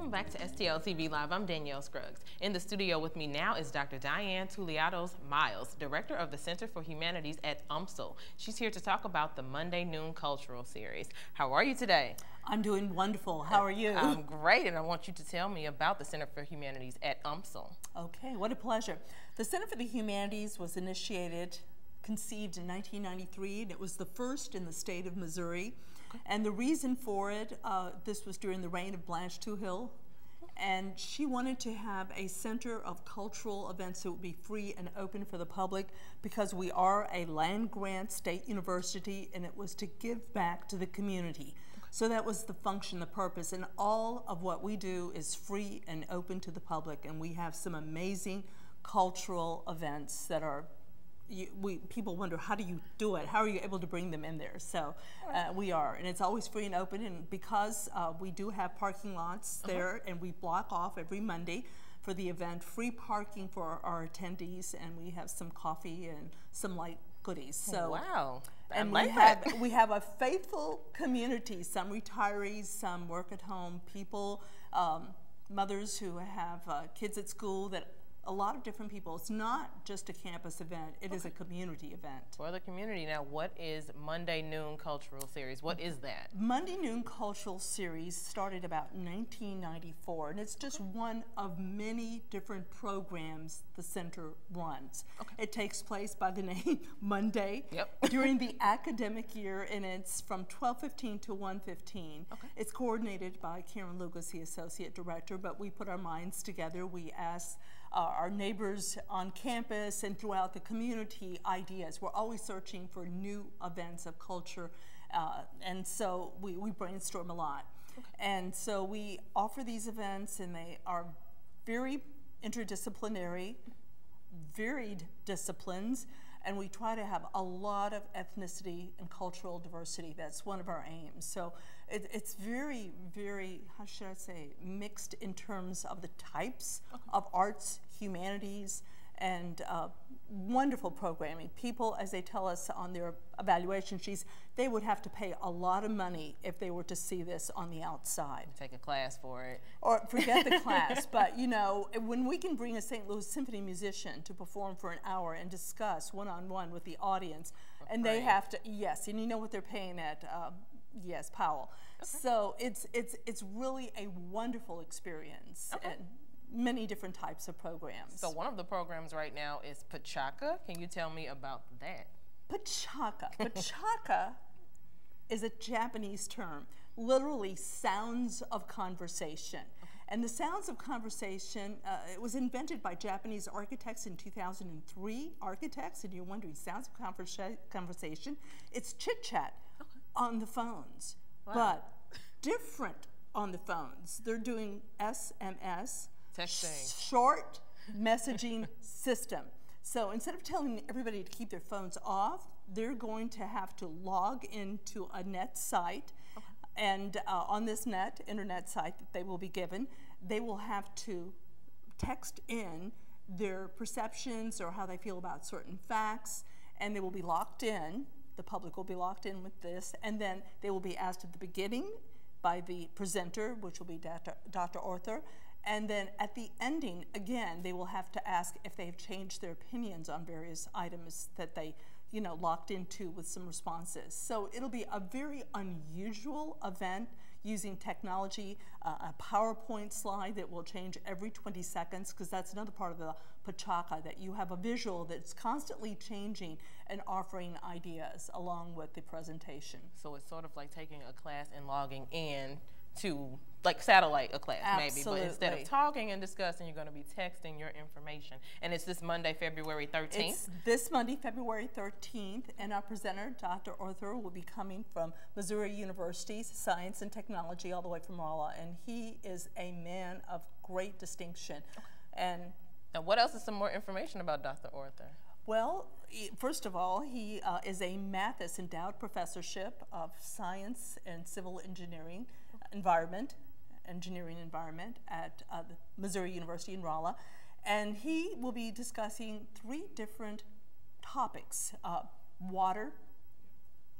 Welcome back to STL TV Live. I'm Danielle Scruggs. In the studio with me now is Dr. Diane Touliatos-Miles, Director of the Center for Humanities at UMSL. She's here to talk about the Monday Noon Cultural Series. How are you today? I'm doing wonderful. How are you? I'm great, and I want you to tell me about the Center for Humanities at UMSL. Okay, what a pleasure. The Center for the Humanities was conceived in 1993, and it was the first in the state of Missouri. And the reason for it, this was during the reign of Blanche Tuhill, and she wanted to have a center of cultural events that would be free and open for the public because we are a land-grant state university, and it was to give back to the community. So that was the function, the purpose, and all of what we do is free and open to the public, and we have some amazing cultural events that are people wonder, how do you do it? How are you able to bring them in there? So we are, and it's always free and open, and because we do have parking lots there, and we block off every Monday for the event, free parking for our attendees, and we have some coffee and some light goodies. So wow. And we have a faithful community, some retirees, some work at home, people, mothers who have kids at school, that a lot of different people. It's not just a campus event, it is a community event. For the community. Now, what is Monday Noon Cultural Series? What is that? Monday Noon Cultural Series started about 1994, and it's just one of many different programs the center runs. It takes place by the name Monday during the academic year, and it's from 12:15 to 1:15. It's coordinated by Karen Lucas, the Associate Director, but we put our minds together. We ask our neighbors on campus and throughout the community ideas. We're always searching for new events of culture, and so we brainstorm a lot. And so we offer these events, and they are very interdisciplinary, varied disciplines, and we try to have a lot of ethnicity and cultural diversity. That's one of our aims. So it's very, very, how should I say, mixed in terms of the types of arts, humanities, and wonderful programming. People, as they tell us on their evaluation sheets, they would have to pay a lot of money if they were to see this on the outside. Take a class for it. Or forget the class, but you know, when we can bring a St. Louis Symphony musician to perform for an hour and discuss one-on-one with the audience, and they have to, yes, and you know what they're paying at, yes, Powell. So it's really a wonderful experience. And many different types of programs. So one of the programs right now is Pachaka. Can you tell me about that? Pachaka. Pachaka is a Japanese term, literally sounds of conversation. And the sounds of conversation, it was invented by Japanese architects in 2003. Architects, and you're wondering, sounds of conversation. It's chit-chat on the phones, but different on the phones. They're doing SMS, texting, short messaging system. So instead of telling everybody to keep their phones off, they're going to have to log into a net site, and on this internet site that they will be given, they will have to text in their perceptions or how they feel about certain facts, and they will be locked in. The public will be locked in with this, and then they will be asked at the beginning by the presenter, which will be Dr. Arthur, and then at the ending, again, they will have to ask if they've changed their opinions on various items that they, you know, locked into with some responses. So it'll be a very unusual event using technology, a PowerPoint slide that will change every 20 seconds, because that's another part of the Pachaka, that you have a visual that's constantly changing and offering ideas along with the presentation. So it's sort of like taking a class and logging in to, like, satellite a class, maybe, but instead of talking and discussing, you're going to be texting your information. And it's this Monday, February 13th? It's this Monday, February 13th, and our presenter, Dr. Arthur, will be coming from Missouri University's Science and Technology, all the way from Rolla, and he is a man of great distinction. And now, what else is some more information about Dr. Arthur? Well, first of all, he is a Mathis Endowed Professorship of Science and Civil Engineering environment at the Missouri University in Rolla, and he will be discussing 3 different topics: water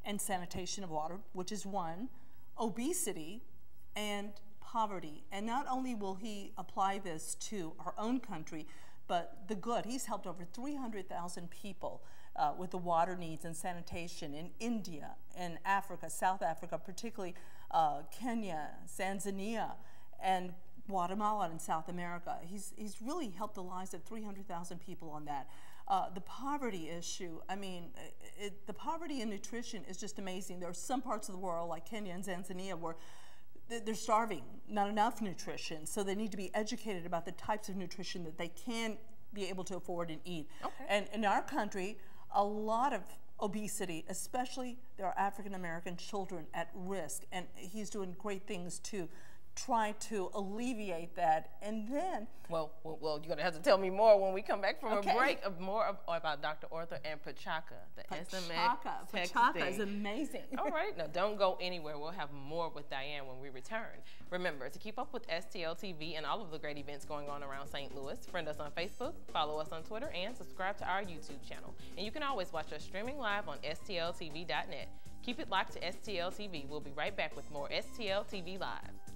and sanitation of water, which is one, obesity, and poverty. And not only will he apply this to our own country, but the good. He's helped over 300,000 people with the water needs and sanitation in India, in Africa, South Africa, particularly Kenya, Tanzania, and Guatemala and South America. He's really helped the lives of 300,000 people on that. The poverty issue, I mean, the poverty in nutrition is just amazing. There are some parts of the world, like Kenya and Tanzania, where they're starving, not enough nutrition, so they need to be educated about the types of nutrition that they can be able to afford and eat. Okay. And in our country, a lot of obesity, especially there are African American children at risk, and he's doing great things to try to alleviate that. And then, well, you're gonna have to tell me more when we come back from a break. More about Dr. Arthur and Pachaka, the SMS texting. Pachaka is amazing. All right, now don't go anywhere. We'll have more with Diane when we return. Remember to keep up with STL TV and all of the great events going on around St. Louis. Friend us on Facebook, follow us on Twitter, and subscribe to our YouTube channel. And you can always watch us streaming live on STLTV.net. Keep it locked to STL TV. We'll be right back with more STL TV Live.